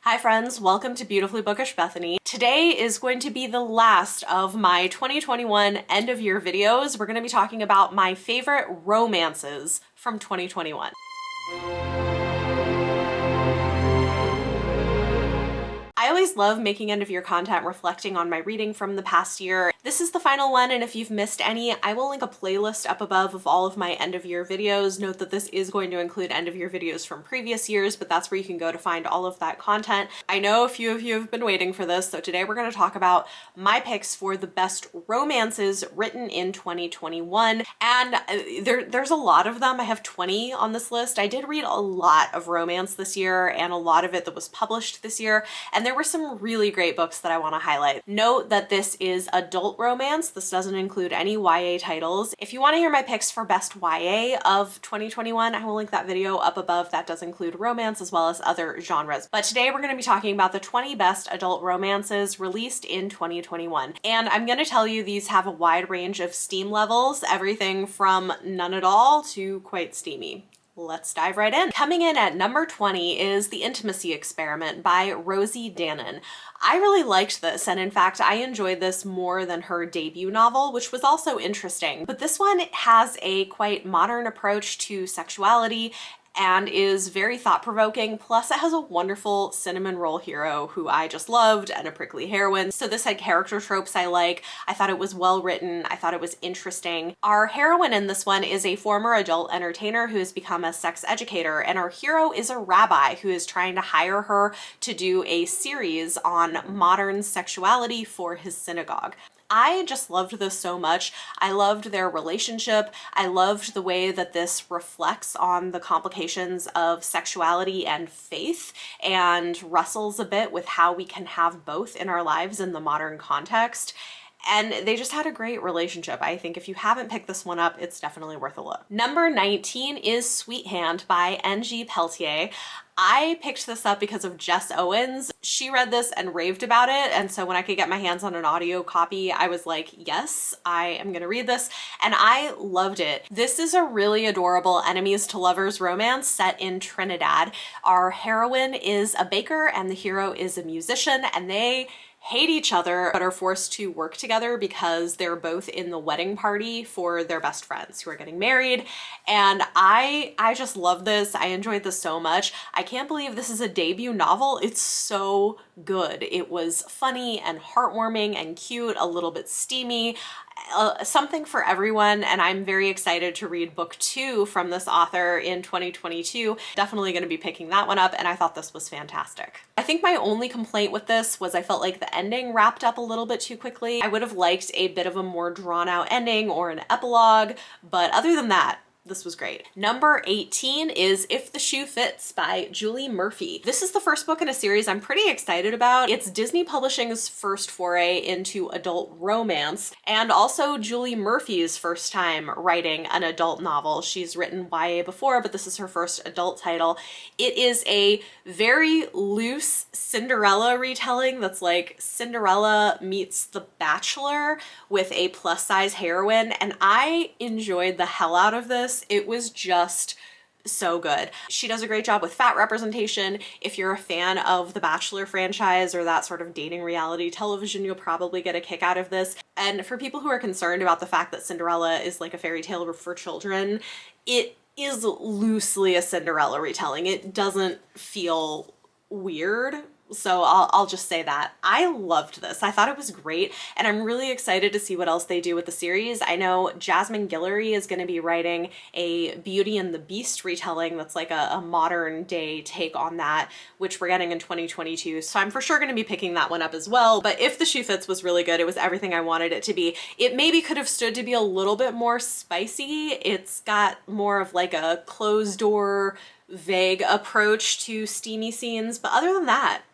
Hi friends, welcome to Beautifully Bookish Bethany. Today is going to be the last of my 2021 end of year videos. We're going to be talking about my favorite romances from 2021. I always love making end of year content reflecting on my reading from the past year. This is the final one, and if you've missed any, I will link a playlist up above of all of my end of year videos. Note that this is going to include end of year videos from previous years, but that's where you can go to find all of that content. I know a few of you have been waiting for this, so today we're going to talk about my picks for the best romances written in 2021. And there's a lot of them. I have 20 on this list. I did read a lot of romance this year, and a lot of it that was published this year, and there were some really great books that I want to highlight. Note that this is adult romance. This doesn't include any YA titles. If you want to hear my picks for best YA of 2021, I will link that video up above. That does include romance as well as other genres. But today we're going to be talking about the 20 best adult romances released in 2021. And I'm going to tell you these have a wide range of steam levels, everything from none at all to quite steamy. Let's dive right in. Coming in at number 20 is The Intimacy Experiment by Rosie Danan. I really liked this, and in fact, I enjoyed this more than her debut novel, which was also interesting. But this one has a quite modern approach to sexuality and is very thought-provoking. Plus it has a wonderful cinnamon roll hero who I just loved and a prickly heroine. So this had character tropes I like. I thought it was well written. I thought it was interesting. Our heroine in this one is a former adult entertainer who has become a sex educator, and our hero is a rabbi who is trying to hire her to do a series on modern sexuality for his synagogue. I just loved this so much. I loved their relationship. I loved the way that this reflects on the complications of sexuality and faith and wrestles a bit with how we can have both in our lives in the modern context. And they just had a great relationship. I think if you haven't picked this one up, it's definitely worth a look. Number 19 is Sweet Hand by N.G. Peltier. I picked this up because of Jess Owens. She read this and raved about it, and so when I could get my hands on an audio copy, I was like, yes, I am gonna read this, and I loved it. This is a really adorable enemies to lovers romance set in Trinidad. Our heroine is a baker and the hero is a musician, and they hate each other but are forced to work together because they're both in the wedding party for their best friends who are getting married. And I just love this. I enjoyed this so much. I can't believe this is a debut novel. It's so good. It was funny and heartwarming and cute, a little bit steamy. Something for everyone, and I'm very excited to read book 2 from this author in 2022. Definitely going to be picking that one up, and I thought this was fantastic. I think my only complaint with this was I felt like the ending wrapped up a little bit too quickly. I would have liked a bit of a more drawn out ending or an epilogue, but other than that, this was great. Number 18 is If the Shoe Fits by Julie Murphy. This is the first book in a series I'm pretty excited about. It's Disney Publishing's first foray into adult romance, and also Julie Murphy's first time writing an adult novel. She's written YA before, but this is her first adult title. It is a very loose Cinderella retelling that's like Cinderella meets The Bachelor with a plus-size heroine, and I enjoyed the hell out of this. It was just so good. She does a great job with fat representation. If you're a fan of the Bachelor franchise or that sort of dating reality television, you'll probably get a kick out of this. And for people who are concerned about the fact that Cinderella is like a fairy tale for children, it is loosely a Cinderella retelling. It doesn't feel weird. So I'll just say that. I loved this. I thought it was great, and I'm really excited to see what else they do with the series. I know Jasmine Guillory is going to be writing a Beauty and the Beast retelling that's like a modern day take on that, which we're getting in 2022. So I'm for sure going to be picking that one up as well. But If the Shoe Fits was really good. It was everything I wanted it to be. It maybe could have stood to be a little bit more spicy. It's got more of like a closed door, vague approach to steamy scenes, but other than that,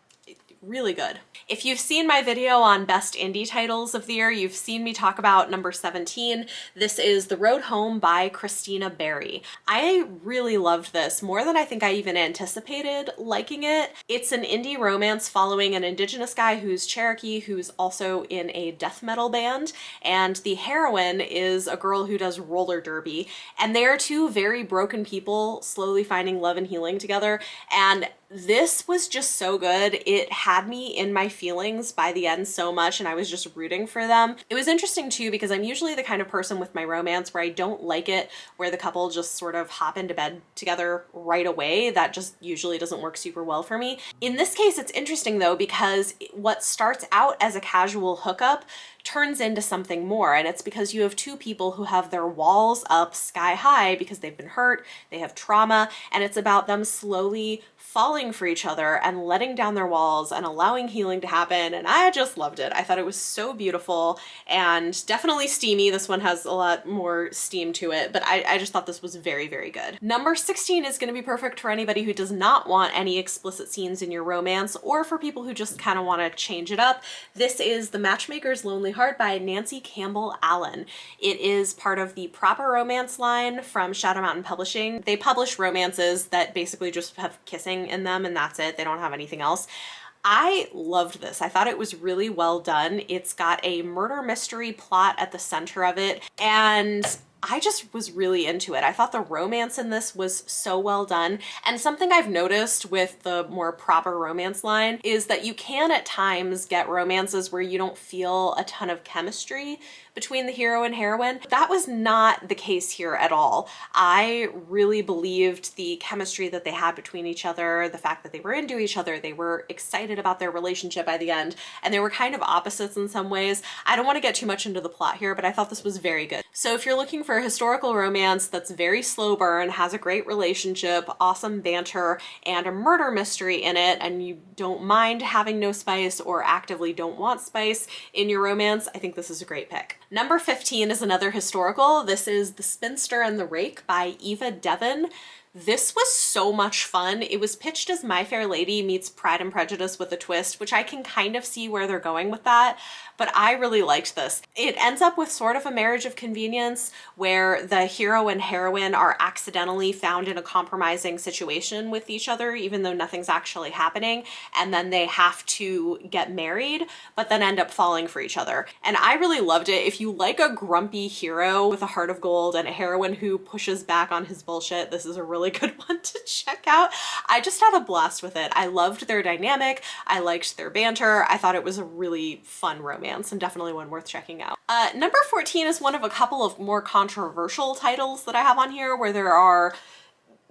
really good. If you've seen my video on best indie titles of the year, you've seen me talk about number 17. This is The Road Home by Christina Berry. I really loved this, more than I think I even anticipated liking it. It's an indie romance following an indigenous guy who's Cherokee, who's also in a death metal band, and the heroine is a girl who does roller derby, and they are two very broken people slowly finding love and healing together. And This was just so good. It had me in my feelings by the end so much, and I was just rooting for them. It was interesting too because I'm usually the kind of person with my romance where I don't like it where the couple just sort of hop into bed together right away. That just usually doesn't work super well for me. In this case, it's interesting though because what starts out as a casual hookup turns into something more, and it's because you have two people who have their walls up sky high because they've been hurt, they have trauma, and it's about them slowly falling for each other and letting down their walls and allowing healing to happen, and I just loved it. I thought it was so beautiful and definitely steamy. This one has a lot more steam to it, but I just thought this was very, very good. Number 16 is going to be perfect for anybody who does not want any explicit scenes in your romance, or for people who just kind of want to change it up. This is The Matchmakers Lonely Heart by Nancy Campbell Allen. It is part of the Proper Romance line from Shadow Mountain Publishing. They publish romances that basically just have kissing in them and that's it. They don't have anything else. I loved this. I thought it was really well done. It's got a murder mystery plot at the center of it, and I just was really into it. I thought the romance in this was so well done. And something I've noticed with the more proper romance line is that you can at times get romances where you don't feel a ton of chemistry between the hero and heroine. That was not the case here at all. I really believed the chemistry that they had between each other, the fact that they were into each other, they were excited about their relationship by the end, and they were kind of opposites in some ways. I don't want to get too much into the plot here, but I thought this was very good. So if you're looking for a historical romance that's very slow burn, has a great relationship, awesome banter, and a murder mystery in it, and you don't mind having no spice or actively don't want spice in your romance, I think this is a great pick. Number 15 is another historical. This is The Spinster and the Rake by Eva Devon. This was so much fun. It was pitched as My Fair Lady meets Pride and Prejudice with a twist, which I can kind of see where they're going with that, but I really liked this. It ends up with sort of a marriage of convenience where the hero and heroine are accidentally found in a compromising situation with each other, even though nothing's actually happening, and then they have to get married, but then end up falling for each other. And I really loved it. If you like a grumpy hero with a heart of gold and a heroine who pushes back on his bullshit, this is a really good one to check out. I just had a blast with it. I loved their dynamic. I liked their banter. I thought it was a really fun romance and definitely one worth checking out. Number 14 is one of a couple of more controversial titles that I have on here where there are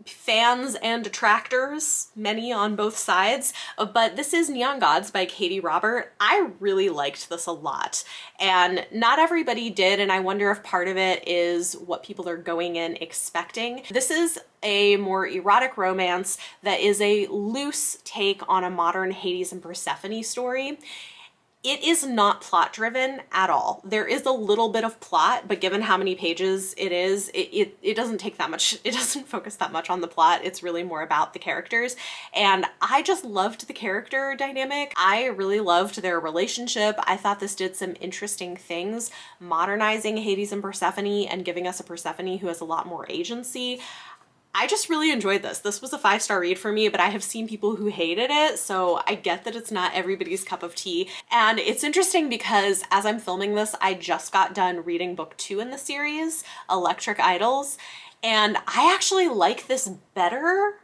fans and detractors, many on both sides, but this is Neon Gods by Katie Robert. I really liked this a lot, and not everybody did, and I wonder if part of it is what people are going in expecting. This is a more erotic romance that is a loose take on a modern Hades and Persephone story. It is not plot driven at all. There is a little bit of plot, but given how many pages it is, it doesn't take that much, it doesn't focus that much on the plot. It's really more about the characters. And I just loved the character dynamic. I really loved their relationship. I thought this did some interesting things, modernizing Hades and Persephone and giving us a Persephone who has a lot more agency. I just really enjoyed this. This was a 5-star read for me, but I have seen people who hated it, so I get that it's not everybody's cup of tea. And it's interesting because as I'm filming this, I just got done reading book 2 in the series, Electric Idols, and I actually like this better.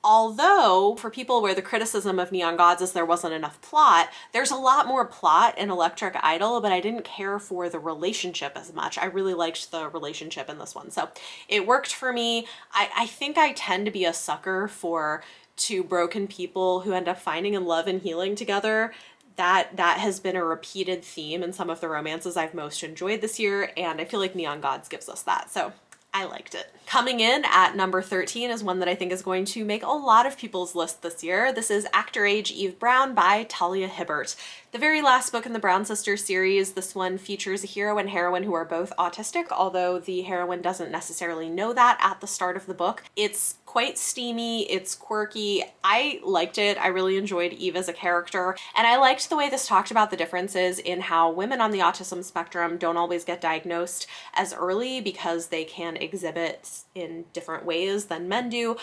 Although, for people where the criticism of Neon Gods is there wasn't enough plot, there's a lot more plot in Electric Idol, but I didn't care for the relationship as much. I really liked the relationship in this one, so it worked for me. I think I tend to be a sucker for two broken people who end up finding in love and healing together. That has been a repeated theme in some of the romances I've most enjoyed this year, and I feel like Neon Gods gives us that, so I liked it. Coming in at number 13 is one that I think is going to make a lot of people's list this year. This is Actor Age Eve Brown by Talia Hibbert. The very last book in the Brown Sisters series. This one features a hero and heroine who are both autistic, although the heroine doesn't necessarily know that at the start of the book. It's quite steamy, it's quirky. I liked it. I really enjoyed Eve as a character, and I liked the way this talked about the differences in how women on the autism spectrum don't always get diagnosed as early because they can exhibit in different ways than men do.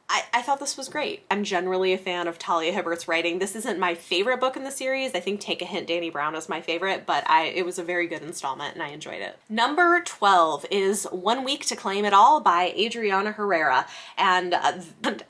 I thought this was great. I'm generally a fan of Talia Hibbert's writing. This isn't my favorite book in the series. I think Take a Hint, Danny Brown is my favorite, but it was a very good installment and I enjoyed it. Number 12 is One Week to Claim It All by Adriana Herrera. And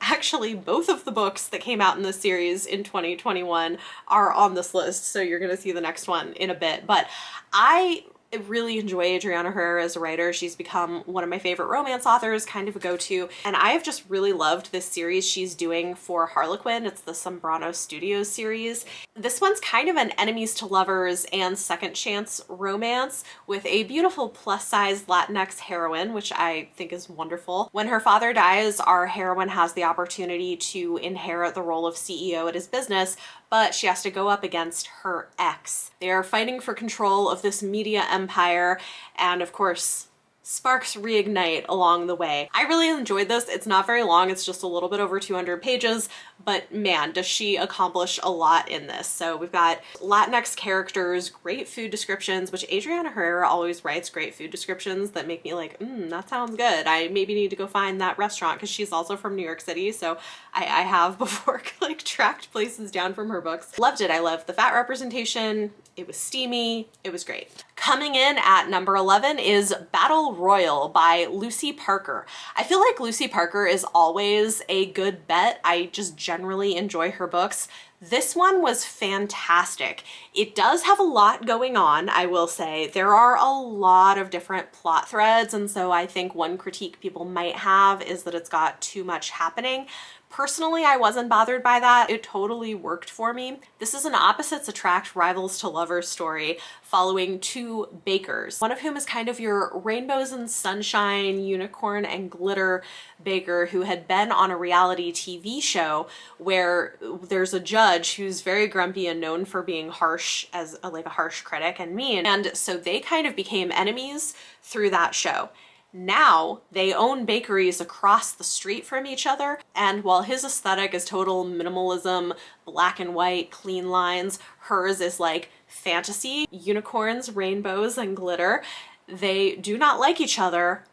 actually both of the books that came out in this series in 2021 are on this list, so you're gonna see the next one in a bit. But I really enjoy Adriana Herrera as a writer. She's become one of my favorite romance authors, kind of a go-to, and I have just really loved this series she's doing for Harlequin. It's the Sombrano Studios series. This one's kind of an enemies to lovers and second chance romance with a beautiful plus-size Latinx heroine, which I think is wonderful. When her father dies, our heroine has the opportunity to inherit the role of CEO at his business, but she has to go up against her ex. They are fighting for control of this media empire, and of course, sparks reignite along the way. I really enjoyed this. It's not very long, it's just a little bit over 200 pages, but man, does she accomplish a lot in this. So we've got Latinx characters, great food descriptions, which Adriana Herrera always writes great food descriptions that make me like, that sounds good. I maybe need to go find that restaurant, because she's also from New York City, so I have before like tracked places down from her books. Loved it. I loved the fat representation. It was steamy. It was great. Coming in at number 11 is Battle Royal by Lucy Parker. I feel like Lucy Parker is always a good bet. I just generally enjoy her books. This one was fantastic. It does have a lot going on, I will say. There are a lot of different plot threads, and so I think one critique people might have is that it's got too much happening. Personally, I wasn't bothered by that. It totally worked for me. This is an opposites attract, rivals to lovers story following two bakers, one of whom is kind of your rainbows and sunshine, unicorn and glitter baker who had been on a reality TV show where there's a judge who's very grumpy and known for being harsh as a harsh critic and mean. And so they kind of became enemies through that show. Now they own bakeries across the street from each other, and while his aesthetic is total minimalism, black and white, clean lines, hers is like fantasy, unicorns, rainbows, and glitter. They do not like each other,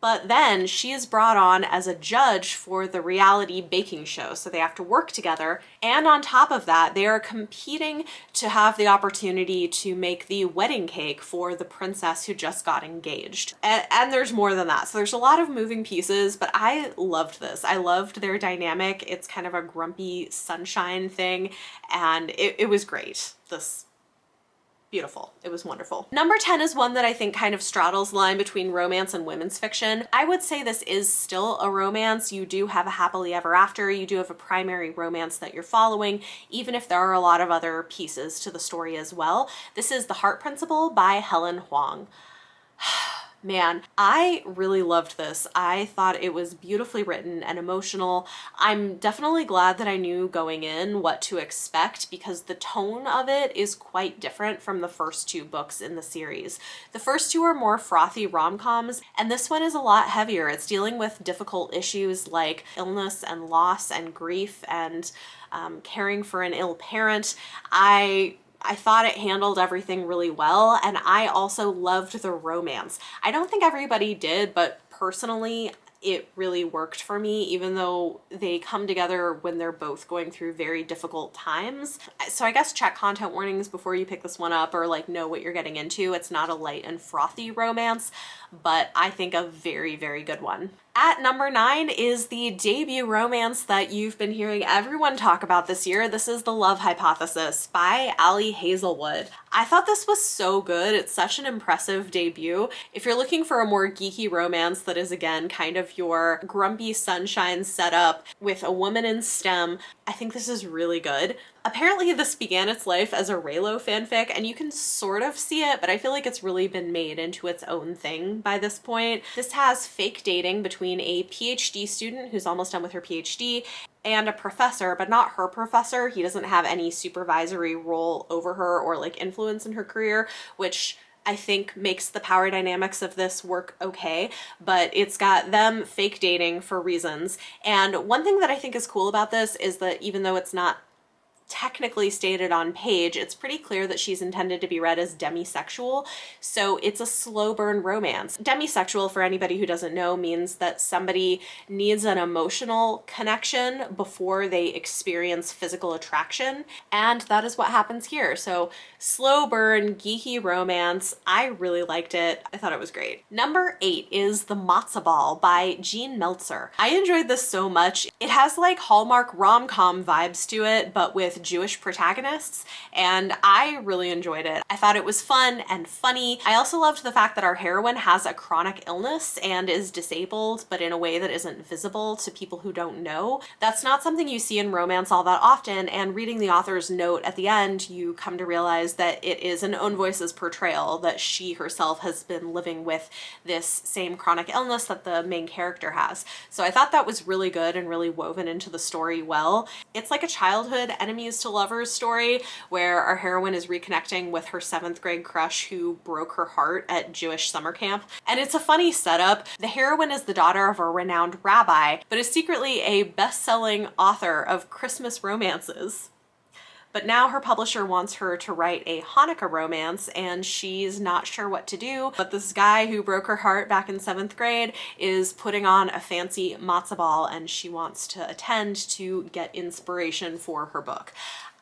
but then she is brought on as a judge for the reality baking show, so they have to work together. And on top of that, they are competing to have the opportunity to make the wedding cake for the princess who just got engaged. And there's more than that. So there's a lot of moving pieces, but I loved this. I loved their dynamic. It's kind of a grumpy sunshine thing, and it was great. This beautiful. It was wonderful. Number 10 is one that I think kind of straddles the line between romance and women's fiction. I would say this is still a romance. You do have a happily ever after. You do have a primary romance that you're following, even if there are a lot of other pieces to the story as well. This is The Heart Principle by Helen Huang. Man, I really loved this. I thought it was beautifully written and emotional. I'm definitely glad that I knew going in what to expect, because the tone of it is quite different from the first two books in the series. The first two are more frothy rom-coms, and this one is a lot heavier. It's dealing with difficult issues like illness and loss and grief and caring for an ill parent. I thought it handled everything really well, and I also loved the romance. I don't think everybody did, but personally, it really worked for me, even though they come together when they're both going through very difficult times. So I guess check content warnings before you pick this one up, or like know what you're getting into. It's not a light and frothy romance, but I think a very, very good one. At number 9 is the debut romance that you've been hearing everyone talk about this year. This is The Love Hypothesis by Ali Hazelwood. I thought this was so good. It's such an impressive debut. If you're looking for a more geeky romance that is, again, kind of your grumpy sunshine setup with a woman in STEM, I think this is really good. Apparently this began its life as a Raylo fanfic, and you can sort of see it, but I feel like it's really been made into its own thing by this point. This has fake dating between a PhD student who's almost done with her PhD and a professor, but not her professor. He doesn't have any supervisory role over her or like influence in her career, which I think makes the power dynamics of this work okay, but it's got them fake dating for reasons. And one thing that I think is cool about this is that even though it's not technically stated on page, it's pretty clear that she's intended to be read as demisexual, so it's a slow burn romance. Demisexual, for anybody who doesn't know, means that somebody needs an emotional connection before they experience physical attraction, and that is what happens here. So slow burn, geeky romance. I really liked it. I thought it was great. Number 8 is The Matzo Ball by Jean Meltzer. I enjoyed this so much. It has like Hallmark rom-com vibes to it, but with Jewish protagonists, and I really enjoyed it. I thought it was fun and funny. I also loved the fact that our heroine has a chronic illness and is disabled, but in a way that isn't visible to people who don't know. That's not something you see in romance all that often, and reading the author's note at the end, you come to realize that it is an own voices portrayal, that she herself has been living with this same chronic illness that the main character has. So I thought that was really good and really woven into the story well. It's like a childhood enemies to lovers story where our heroine is reconnecting with her 7th grade crush who broke her heart at Jewish summer camp. And it's a funny setup. The heroine is the daughter of a renowned rabbi, but is secretly a best-selling author of Christmas romances. But now her publisher wants her to write a Hanukkah romance and she's not sure what to do. But this guy who broke her heart back in 7th grade is putting on a fancy matzo ball and she wants to attend to get inspiration for her book.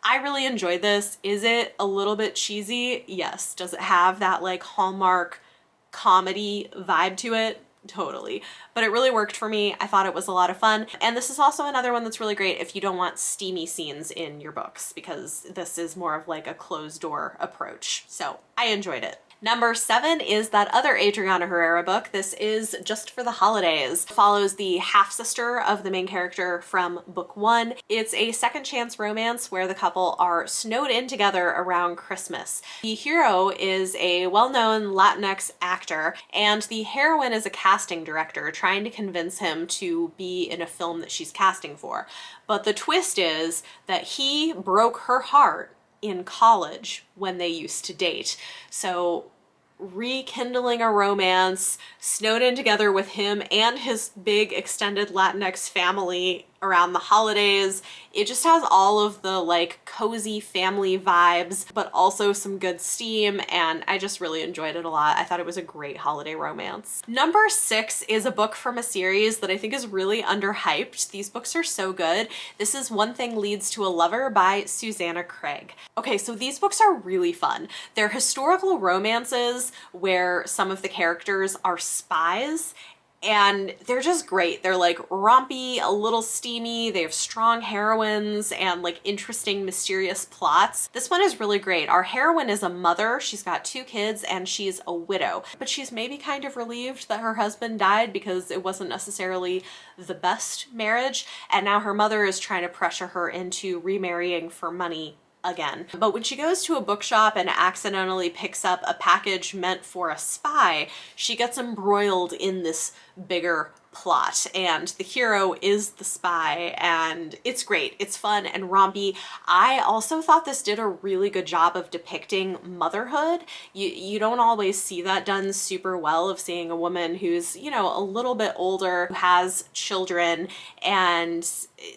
I really enjoyed this. Is it a little bit cheesy? Yes. Does it have that like Hallmark comedy vibe to it? Totally. But it really worked for me. I thought it was a lot of fun. And this is also another one that's really great if you don't want steamy scenes in your books, because this is more of like a closed door approach. So I enjoyed it. Number 7 is that other Adriana Herrera book. This is Just for the Holidays. It follows the half-sister of the main character from book 1. It's a second chance romance where the couple are snowed in together around Christmas. The hero is a well-known Latinx actor, and the heroine is a casting director trying to convince him to be in a film that she's casting for. But the twist is that he broke her heart in college when they used to date. So rekindling a romance, snowed in together with him and his big extended Latinx family around the holidays. It just has all of the like cozy family vibes, but also some good steam, and I just really enjoyed it a lot. I thought it was a great holiday romance. Number 6 is a book from a series that I think is really underhyped. These books are so good. This is One Thing Leads to a Lover by Susanna Craig. Okay, so these books are really fun. They're historical romances where some of the characters are spies, and they're just great. They're like rompy, a little steamy, they have strong heroines and like interesting mysterious plots. This one is really great. Our heroine is a mother, she's got 2 kids, and she's a widow. But she's maybe kind of relieved that her husband died because it wasn't necessarily the best marriage, and now her mother is trying to pressure her into remarrying for money again. But when she goes to a bookshop and accidentally picks up a package meant for a spy, she gets embroiled in this bigger plot, and the hero is the spy, and it's great. It's fun and rompy. I also thought this did a really good job of depicting motherhood. You don't always see that done super well, of seeing a woman who's, you know, a little bit older, who has children, and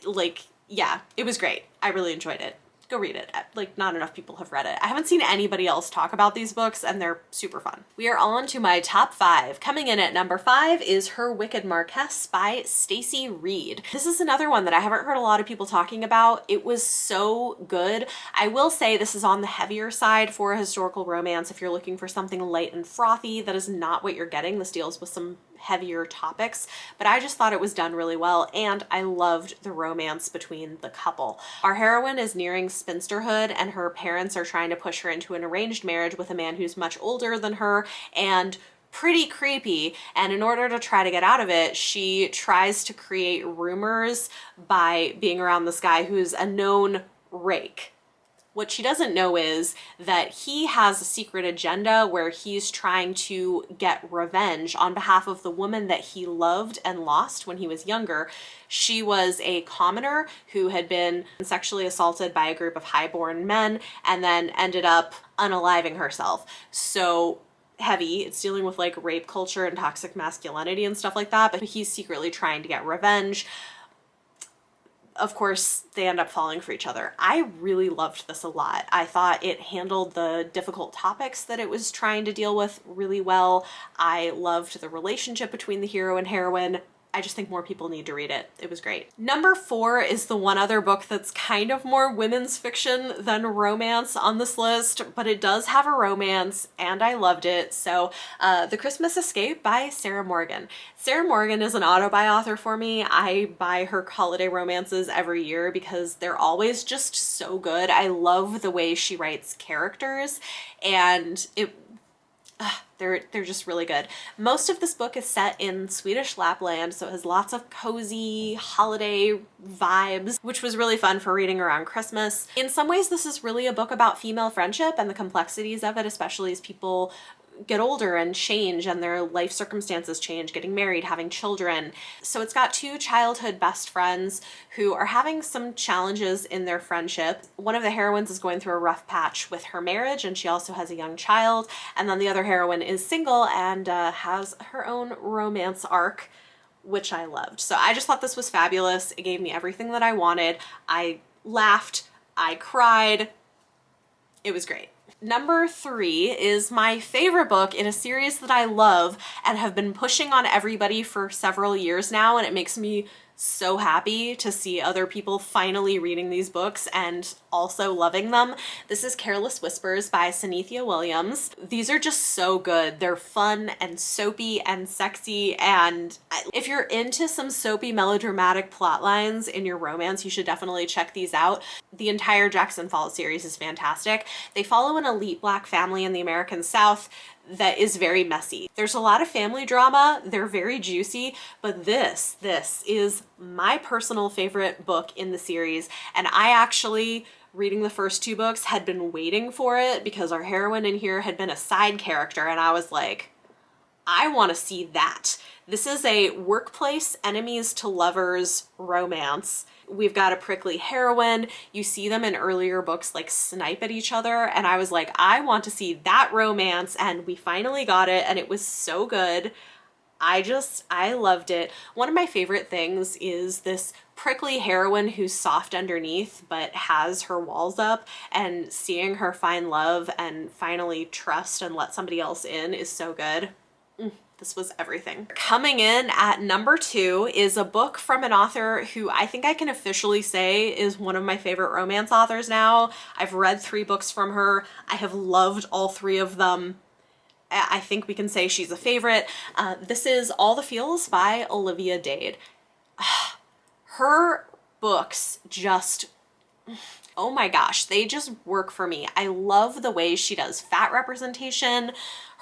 like, yeah, it was great. I really enjoyed it. Go read it. Like, not enough people have read it. I haven't seen anybody else talk about these books, and they're super fun. We are on to my top 5. Coming in at number 5 is Her Wicked Marquise by Stacey Reed. This is another one that I haven't heard a lot of people talking about. It was so good. I will say this is on the heavier side for a historical romance. If you're looking for something light and frothy, that is not what you're getting. This deals with some heavier topics, but I just thought it was done really well, and I loved the romance between the couple. Our heroine is nearing spinsterhood, and her parents are trying to push her into an arranged marriage with a man who's much older than her and pretty creepy, and in order to try to get out of it, she tries to create rumors by being around this guy who's a known rake. What she doesn't know is that he has a secret agenda where he's trying to get revenge on behalf of the woman that he loved and lost when he was younger. She was a commoner who had been sexually assaulted by a group of highborn men and then ended up unaliving herself. So heavy. It's dealing with like rape culture and toxic masculinity and stuff like that, but he's secretly trying to get revenge. of course, they end up falling for each other. I really loved this a lot. I thought it handled the difficult topics that it was trying to deal with really well. I loved the relationship between the hero and heroine. I just think more people need to read it. It was great. Number 4 is the one other book that's kind of more women's fiction than romance on this list, but it does have a romance and I loved it. So The Christmas Escape by Sarah Morgan. Sarah Morgan is an auto-buy author for me. I buy her holiday romances every year because they're always just so good. I love the way she writes characters, and they're just really good. Most of this book is set in Swedish Lapland, so it has lots of cozy holiday vibes, which was really fun for reading around Christmas. In some ways, this is really a book about female friendship and the complexities of it, especially as people get older and change and their life circumstances change, getting married, having children. So it's got 2 childhood best friends who are having some challenges in their friendship. One of the heroines is going through a rough patch with her marriage, and she also has a young child. And then the other heroine is single and has her own romance arc, which I loved. So I just thought this was fabulous. It gave me everything that I wanted. I laughed, I cried. It was great. Number 3 is my favorite book in a series that I love and have been pushing on everybody for several years now, and it makes me so happy to see other people finally reading these books and also loving them. This is Careless Whispers by Synethia Williams. These are just so good. They're fun and soapy and sexy, and if you're into some soapy melodramatic plot lines in your romance, you should definitely check these out. The entire Jackson Falls series is fantastic. They follow an elite Black family in the American South that is very messy. There's a lot of family drama, they're very juicy, but this is my personal favorite book in the series, and I actually, reading the first 2 books, had been waiting for it because our heroine in here had been a side character, and I was like, I want to see that. This is a workplace enemies to lovers romance. We've got a prickly heroine. You see them in earlier books like snipe at each other, and I was like, I want to see that romance, and we finally got it, and it was so good. I loved it. One of my favorite things is this prickly heroine who's soft underneath but has her walls up, and seeing her find love and finally trust and let somebody else in is so good. This was everything. Coming in at number 2 is a book from an author who I think I can officially say is one of my favorite romance authors now. I've read 3 books from her. I have loved all 3 of them. I think we can say she's a favorite. This is All the Feels by Olivia Dade. Her books just, oh my gosh, they just work for me. I love the way she does fat representation,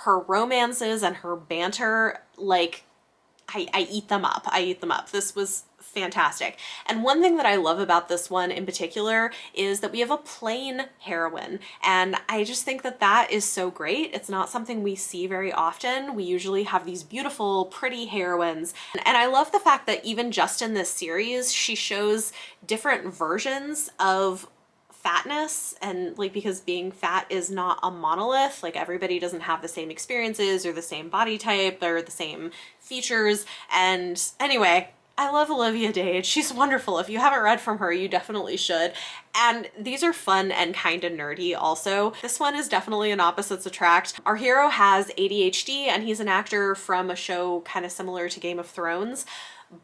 her romances and her banter. Like, I eat them up. I eat them up. This was fantastic. And one thing that I love about this one in particular is that we have a plain heroine, and I just think that that is so great. It's not something we see very often. We usually have these beautiful, pretty heroines, and I love the fact that even just in this series, she shows different versions of fatness, and like, because being fat is not a monolith, like everybody doesn't have the same experiences or the same body type or the same features. And anyway, I love Olivia Dade. She's wonderful. If you haven't read from her, you definitely should. And these are fun and kind of nerdy also. This one is definitely an opposites attract. Our hero has ADHD, and he's an actor from a show kind of similar to Game of Thrones,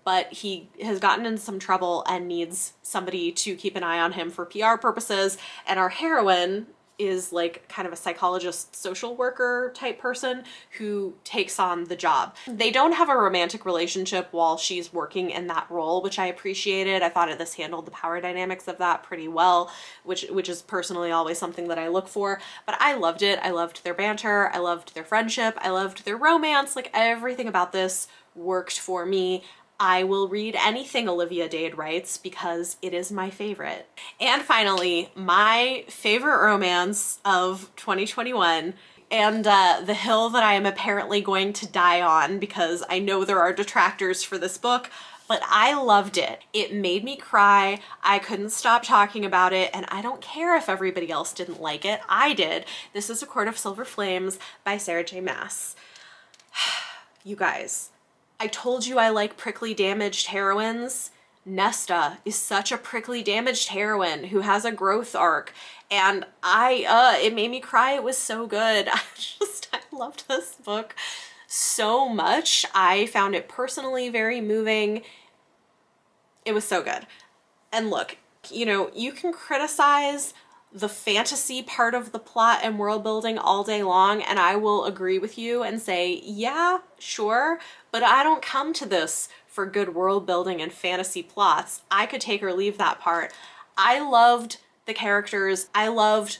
but he has gotten in some trouble and needs somebody to keep an eye on him for PR purposes. And our heroine is like kind of a psychologist, social worker type person who takes on the job. They don't have a romantic relationship while she's working in that role, which I appreciated. I thought this handled the power dynamics of that pretty well, which is personally always something that I look for. But I loved it. I loved their banter. I loved their friendship. I loved their romance. Like, everything about this worked for me. I will read anything Olivia Dade writes because it is my favorite. And finally, my favorite romance of 2021, and the hill that I am apparently going to die on because I know there are detractors for this book, but I loved it. It made me cry. I couldn't stop talking about it, and I don't care if everybody else didn't like it. I did. This is A Court of Silver Flames by Sarah J. Maas. You guys, I told you I like prickly, damaged heroines. Nesta is such a prickly, damaged heroine who has a growth arc, and it made me cry. It was so good. I loved this book so much. I found it personally very moving. It was so good. And look, you know, you can criticize the fantasy part of the plot and world building all day long, and I will agree with you and say, yeah, sure, but I don't come to this for good world building and fantasy plots. I could take or leave that part. I loved the characters. I loved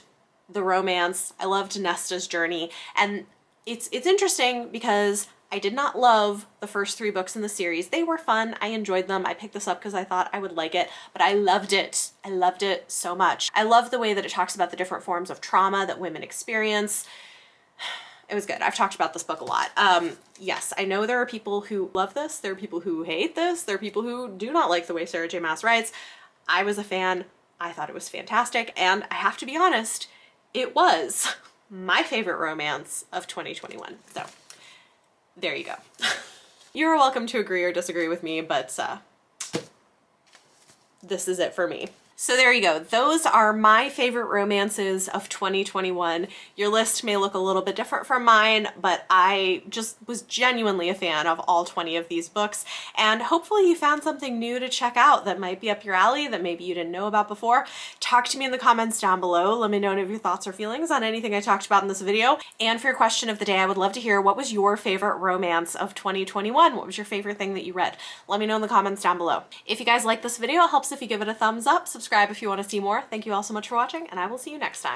the romance. I loved Nesta's journey. And it's interesting because I did not love the first 3 books in the series. They were fun. I enjoyed them. I picked this up because I thought I would like it, but I loved it. I loved it so much. I love the way that it talks about the different forms of trauma that women experience. It was good. I've talked about this book a lot. Yes, I know there are people who love this. There are people who hate this. There are people who do not like the way Sarah J. Maas writes. I was a fan. I thought it was fantastic. And I have to be honest, it was my favorite romance of 2021. So there you go. You're welcome to agree or disagree with me, but this is it for me. So there you go. Those are my favorite romances of 2021. Your list may look a little bit different from mine, but I just was genuinely a fan of all 20 of these books. And hopefully you found something new to check out that might be up your alley that maybe you didn't know about before. Talk to me in the comments down below. Let me know any of your thoughts or feelings on anything I talked about in this video. And for your question of the day, I would love to hear, what was your favorite romance of 2021? What was your favorite thing that you read? Let me know in the comments down below. If you guys like this video, it helps if you give it a thumbs up. Subscribe if you want to see more. Thank you all so much for watching, and I will see you next time.